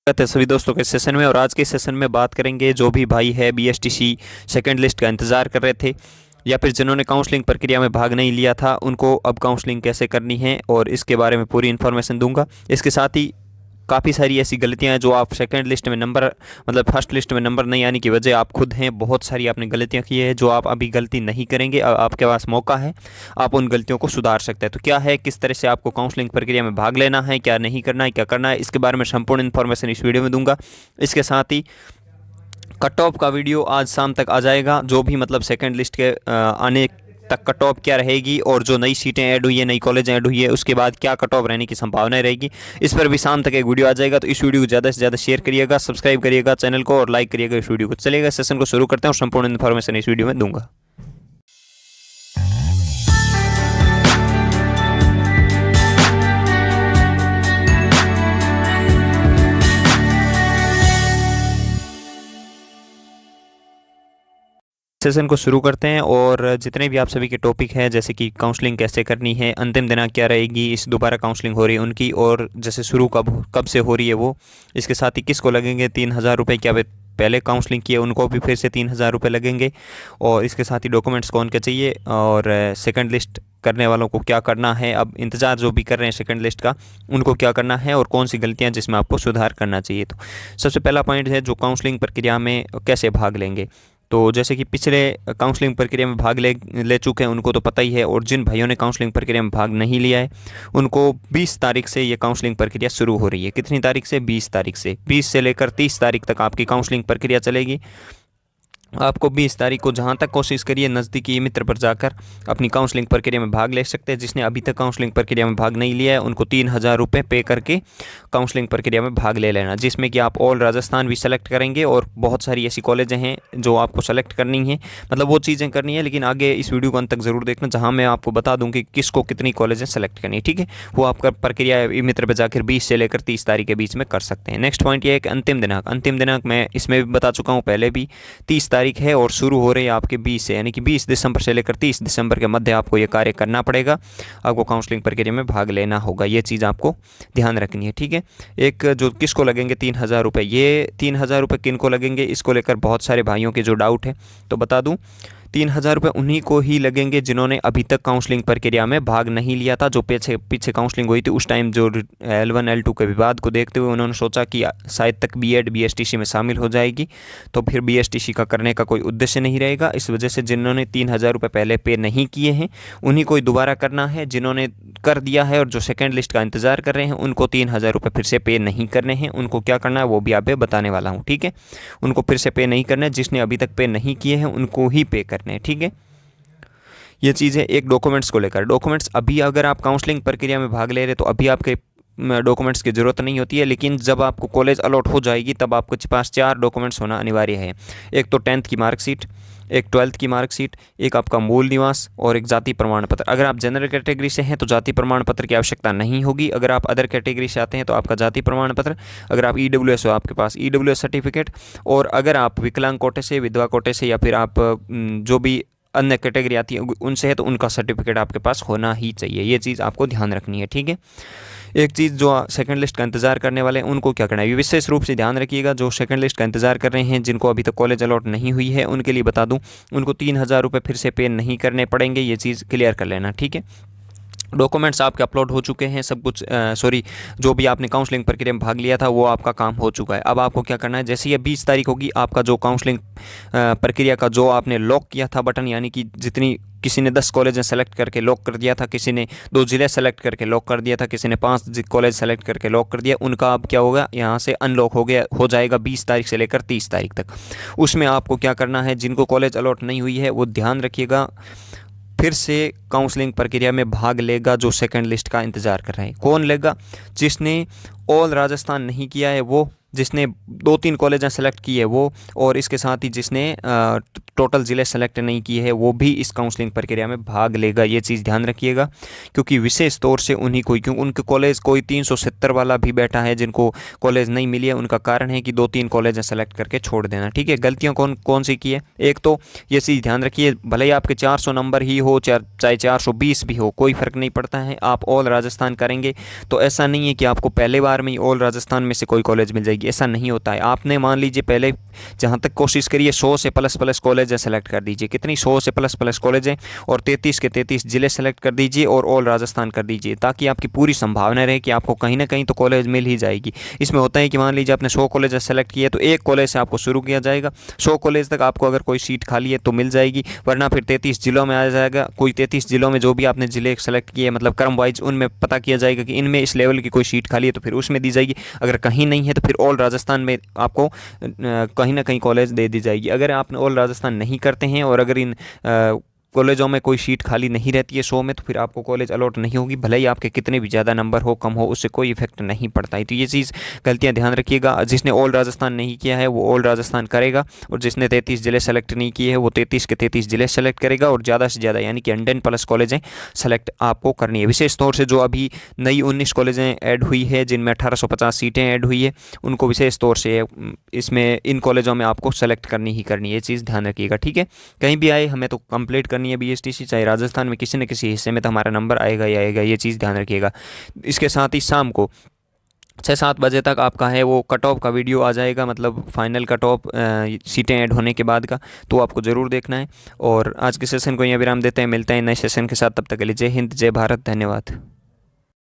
स्वागत है सभी दोस्तों के सेशन में। और आज के सेशन में बात करेंगे जो भी भाई है बीएसटीसी सेकंड लिस्ट का इंतज़ार कर रहे थे या फिर जिन्होंने काउंसलिंग प्रक्रिया में भाग नहीं लिया था, उनको अब काउंसलिंग कैसे करनी है और इसके बारे में पूरी इन्फॉर्मेशन दूंगा। इसके साथ ही काफ़ी सारी ऐसी गलतियां हैं जो आप सेकंड लिस्ट में नंबर फर्स्ट लिस्ट में नंबर नहीं आने की वजह आप खुद हैं। बहुत सारी आपने गलतियां की है जो आप अभी गलती नहीं करेंगे। आपके पास मौका है, आप उन गलतियों को सुधार सकते हैं। तो क्या है, किस तरह से आपको काउंसलिंग प्रक्रिया में भाग लेना है, क्या नहीं करना है, क्या करना है, इसके बारे में संपूर्ण इन्फॉर्मेशन इस वीडियो में दूंगा। इसके साथ ही कट ऑफ का वीडियो आज शाम तक आ जाएगा। जो भी सेकंड लिस्ट के आने तक कट ऑफ क्या रहेगी और जो नई सीटें ऐड हुई है, नई कॉलेज ऐड हुई है, उसके बाद क्या कट ऑफ रहने की संभावना रहेगी, इस पर भी शाम तक एक वीडियो आ जाएगा। तो इस वीडियो को ज़्यादा से ज़्यादा शेयर करिएगा, सब्सक्राइब करिएगा चैनल को और लाइक करिएगा इस वीडियो को। चलिएगा सेशन को शुरू करते हैं और संपूर्ण इन्फॉर्मेशन इस वीडियो में दूंगा। सेशन को शुरू करते हैं और जितने भी आप सभी के टॉपिक हैं, जैसे कि काउंसलिंग कैसे करनी है, अंतिम दिनांक क्या रहेगी, इस दोबारा काउंसलिंग हो रही है उनकी, और जैसे शुरू कब से हो रही है वो, इसके साथ ही किसको लगेंगे 3,000 रुपये, क्या पहले काउंसलिंग किए उनको भी फिर से 3,000 रुपये लगेंगे, और इसके साथ ही डॉक्यूमेंट्स कौन के चाहिए, और सेकंड लिस्ट करने वालों को क्या करना है, अब इंतज़ार जो भी कर रहे हैं सेकंड लिस्ट का उनको क्या करना है, और कौन सी गलतियां जिसमें आपको सुधार करना चाहिए। तो सबसे पहला पॉइंट है जो काउंसलिंग प्रक्रिया में कैसे भाग लेंगे। तो जैसे कि पिछले काउंसलिंग प्रक्रिया में भाग ले चुके हैं उनको तो पता ही है, और जिन भाइयों ने काउंसलिंग प्रक्रिया में भाग नहीं लिया है उनको 20 तारीख से ये काउंसलिंग प्रक्रिया शुरू हो रही है। कितनी तारीख से? 20 तारीख से। 20 से लेकर 30 तारीख तक आपकी काउंसलिंग प्रक्रिया चलेगी। आपको 20 तारीख को जहाँ तक कोशिश करिए नज़दीकी मित्र पर जाकर अपनी काउंसलिंग प्रक्रिया में भाग ले सकते हैं। जिसने अभी तक काउंसलिंग प्रक्रिया में भाग नहीं लिया है उनको 3,000 रुपये पे करके काउंसलिंग प्रक्रिया में भाग ले लेना, जिसमें कि आप ऑल राजस्थान भी सेलेक्ट करेंगे और बहुत सारी ऐसी कॉलेजें हैं जो आपको सेलेक्ट करनी है, वो चीज़ें करनी है। लेकिन आगे इस वीडियो को अंत तक ज़रूर देखना, जहाँ मैं आपको बता दूँ कि किसको कितनी कॉलेजें सेलेक्ट करनी है। ठीक है, वो आपका प्रक्रिया मित्र पर जाकर 20 से लेकर 30 तारीख के बीच में कर सकते हैं। नेक्स्ट पॉइंट ये है कि अंतिम दिनांक मैं इसमें भी बता चुका हूँ पहले भी, 30 तारीख है और शुरू हो रही है आपके 20 से, यानी कि 20 दिसंबर से लेकर 30 दिसंबर के मध्य आपको ये कार्य करना पड़ेगा। आपको काउंसलिंग प्रक्रिया में भाग लेना होगा, ये चीज़ आपको ध्यान रखनी है। ठीक है, एक जो किसको लगेंगे 3,000 रुपये, ये 3,000 रुपये किन को लगेंगे, इसको लेकर बहुत सारे भाइयों के जो डाउट है तो बता दूं, 3,000 रुपये उन्हीं को ही लगेंगे जिन्होंने अभी तक काउंसलिंग प्रक्रिया में भाग नहीं लिया था। जो पीछे काउंसलिंग हुई थी उस टाइम जो L1 L2 के विवाद को देखते हुए उन्होंने सोचा कि शायद तक बीएड बीएसटीसी में शामिल हो जाएगी, तो फिर बीएसटीसी का करने का कोई उद्देश्य नहीं रहेगा। इस वजह से जिन्होंने 3,000 रुपये पहले पे नहीं किए हैं उन्हीं को दोबारा करना है। जिन्होंने कर दिया है और जो सेकेंड लिस्ट का इंतज़ार कर रहे हैं उनको 3,000 रुपये फिर से पे नहीं करने हैं। उनको क्या करना है वो भी आप बताने वाला हूँ। ठीक है, उनको फिर से पे नहीं करना है, जिसने अभी तक पे नहीं किए हैं उनको ही पे करने हैं। ठीक है, ये चीज़ है। एक डॉक्यूमेंट्स को लेकर, डॉक्यूमेंट्स अभी अगर आप काउंसलिंग प्रक्रिया में भाग ले रहे तो अभी आपके डॉक्यूमेंट्स की ज़रूरत नहीं होती है, लेकिन जब आपको कॉलेज अलॉट हो जाएगी तब आपके पास 4 डॉक्यूमेंट्स होना अनिवार्य है। एक तो 10th की मार्कशीट, एक 12th की मार्कशीट, एक आपका मूल निवास और एक जाति प्रमाण पत्र। अगर आप जनरल कैटेगरी से हैं तो जाति प्रमाण पत्र की आवश्यकता नहीं होगी। अगर आप अदर कैटेगरी से आते हैं तो आपका जाति प्रमाण पत्र, अगर आप EWS हो आपके पास EWS सर्टिफिकेट, और अगर आप विकलांग कोटे से, विधवा कोटे से या फिर आप जो भी अन्य कैटेगरी आती है उनसे है तो उनका सर्टिफिकेट आपके पास होना ही चाहिए। ये चीज़ आपको ध्यान रखनी है। ठीक है, एक चीज़ जो सेकंड लिस्ट का इंतज़ार करने वाले हैं उनको क्या करना है, विशेष रूप से ध्यान रखिएगा। जो सेकंड लिस्ट का इंतज़ार कर रहे हैं जिनको अभी तक कॉलेज अलॉट नहीं हुई है उनके लिए बता दूं, उनको 3,000 रुपये फिर से पे नहीं करने पड़ेंगे। ये चीज़ क्लियर कर लेना। ठीक है, डॉक्यूमेंट्स आपके अपलोड हो चुके हैं, सब कुछ जो भी आपने काउंसलिंग प्रक्रिया में भाग लिया था वो आपका काम हो चुका है। अब आपको क्या करना है, जैसे ये 20 तारीख होगी आपका जो काउंसलिंग प्रक्रिया का जो आपने लॉक किया था बटन, यानी कि जितनी किसी ने 10 कॉलेजें सेलेक्ट करके लॉक कर दिया था, किसी ने 2 ज़िले सेलेक्ट करके लॉक कर दिया था, किसी ने 5 कॉलेज सेलेक्ट करके लॉक कर दिया, उनका अब क्या होगा, यहाँ से अनलॉक हो जाएगा 20 तारीख से लेकर 30 तारीख तक। उसमें आपको क्या करना है, जिनको कॉलेज अलॉट नहीं हुई है वो ध्यान रखिएगा, फिर से काउंसलिंग प्रक्रिया में भाग लेगा जो सेकंड लिस्ट का इंतज़ार कर रहे हैं। कौन लेगा? जिसने ऑल राजस्थान नहीं किया है वो, जिसने 2-3 कॉलेजें सेलेक्ट की है वो, और इसके साथ ही जिसने टोटल ज़िले सेलेक्ट नहीं किए हैं वो भी इस काउंसलिंग प्रक्रिया में भाग लेगा। ये चीज़ ध्यान रखिएगा, क्योंकि विशेष तौर से उन्हीं को, क्योंकि उनके कॉलेज कोई 370 वाला भी बैठा है जिनको कॉलेज नहीं मिली है, उनका कारण है कि 2-3 कॉलेजें सेलेक्ट करके छोड़ देना। ठीक है, गलतियाँ कौन सी की है, एक तो ये चीज़ ध्यान रखिए, भले ही आपके 400 नंबर ही हो चाहे 420 भी हो, कोई फ़र्क नहीं पड़ता है। आप ऑल राजस्थान करेंगे तो ऐसा नहीं है कि आपको पहले बार में ही ऑल राजस्थान में से कोई कॉलेज मिल जाएगी। जाएगी, ऐसा नहीं होता है। आपने मान लीजिए पहले जहाँ तक कोशिश करिए 100 से प्लस प्लस कॉलेज सेलेक्ट कर दीजिए, कितनी 100 से प्लस प्लस कॉलेज हैं, और 33 के 33 ज़िले सेलेक्ट कर दीजिए और ऑल राजस्थान कर दीजिए, ताकि आपकी पूरी संभावना रहे कि आपको कहीं ना कहीं तो कॉलेज मिल ही जाएगी। इसमें होता है कि मान लीजिए आपने 100 कॉलेज सेलेक्ट किए तो एक कॉलेज से आपको शुरू किया जाएगा, 100 कॉलेज तक आपको अगर कोई सीट खाली है तो मिल जाएगी, वरना फिर 33 ज़िलों में आ जाएगा। कोई 33 ज़िलों में जो भी आपने ज़िले सेलेक्ट किए मतलब क्रम वाइज उनमें पता किया जाएगा कि इनमें इस लेवल की कोई सीट खाली है तो फिर उसमें दी जाएगी। अगर कहीं नहीं है तो फिर ऑल राजस्थान में आपको कहीं ना कहीं कॉलेज दे दी जाएगी। अगर आप ऑल राजस्थान नहीं करते हैं और अगर इन कॉलेजों में कोई सीट खाली नहीं रहती है 100 में, तो फिर आपको कॉलेज अलॉट नहीं होगी, भले ही आपके कितने भी ज़्यादा नंबर हो कम हो, उससे कोई इफेक्ट नहीं पड़ता है। तो ये चीज़ गलतियाँ ध्यान रखिएगा। जिसने ऑल राजस्थान नहीं किया है वो ऑल राजस्थान करेगा, और जिसने 33 ज़िले सेलेक्ट नहीं किए हैं वो 33 के 33 ज़िले सेलेक्ट करेगा, और ज़्यादा से ज़्यादा यानी कि 100 प्लस कॉलेजें सेलेक्ट आपको करनी है। विशेष तौर से जो अभी नई 19 कॉलेजें ऐड हुई है जिनमें 1850 सीटें ऐड हुई है, उनको विशेष तौर से इसमें इन कॉलेजों में आपको सेलेक्ट करनी ही करनी है, ये चीज़ ध्यान रखिएगा, ठीक है। कहीं भी आए हमें तो कंप्लीट करनी है बीएसटीसी, चाहे राजस्थान में किसी न किसी हिस्से में तो हमारा नंबर आएगा ही आएगा, ये चीज़ ध्यान रखिएगा। इसके साथ ही शाम को 6-7 बजे तक आपका है वो कट ऑफ का वीडियो आ जाएगा, मतलब फाइनल कट ऑफ सीटें ऐड होने के बाद का, तो आपको ज़रूर देखना है। और आज के सेशन को यहाँ विराम देते हैं, मिलते हैं नए सेशन के साथ, तब तक के लिए जय हिंद, जय भारत, धन्यवाद।